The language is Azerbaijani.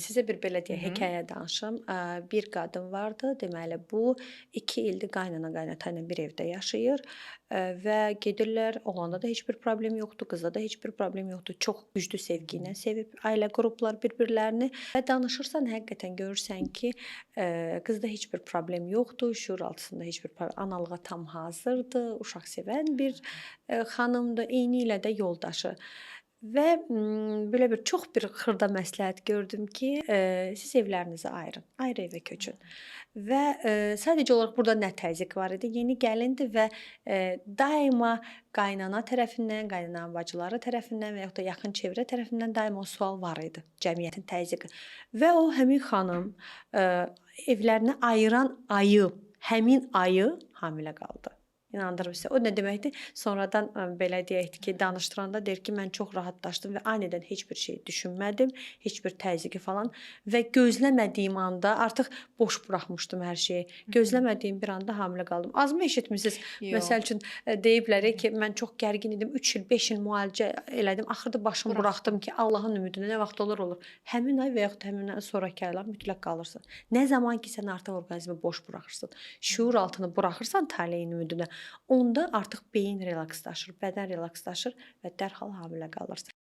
Sizə bir belə Hı deyək, hı. hekayə danışım. Bir qadın vardı. Deməli, bu 2 ildir qaynana-qaynata ilə bir evdə yaşayır və gedirlər. Oğlanda da heç bir problem yoxdur, qızda da heç bir problem yoxdur. Çox güclü sevgi ilə sevib ailə qruplar bir-birlərini və danışırsan, həqiqətən görürsən ki, qızda heç bir problem yoxdur, şüuraltısında heç bir analığa tam hazırdır, uşaq sevən bir xanımdır, eynilə də yoldaşı. Və belə bir çox bir xırda məsləhət gördüm ki, siz evlərinizi ayırın, ayrı evə köçün. Və sadəcə olaraq burada nə təzyiq var idi? Yeni gəlindir və daima qaynana tərəfindən, qaynananın bacıları tərəfindən və yaxud da yaxın çevrə tərəfindən daima o sual var idi, cəmiyyətin təzyiqi. Və o həmin xanım evlərini ayıran ayı, həmin ayı hamilə qaldı. İnandırım sizə. O nə deməkdir? Sonradan belə deyək ki, danışdıranda deyir ki, mən çox rahatlaşdım və anidən heç bir şey düşünmədim, heç bir təzyiqi falan və gözləmədiyim anda artıq boş buraxmışdım hər şeyi. Hı hı. Gözləmədiyim bir anda hamilə qaldım. Azmı eşitmisiniz? Məsəl Yox. üçün deyiblər ki, mən çox gərgin idim, 3 il, 5 il müalicə elədim. Axırda başımı buraxdım Buraxdım. ki, Allahın ümidinə nə vaxt olur olur. Həmin ay və yaxud həmin sonrakı aylar mütləq qalırsan. Nə zaman ki sən artıq orqanizmi boş buraxırsan, şüur altını buraxırsan taleyin ümidinə, onda artıq beyin relakslaşır, bədən relakslaşır və dərhal hamilə qalırsan.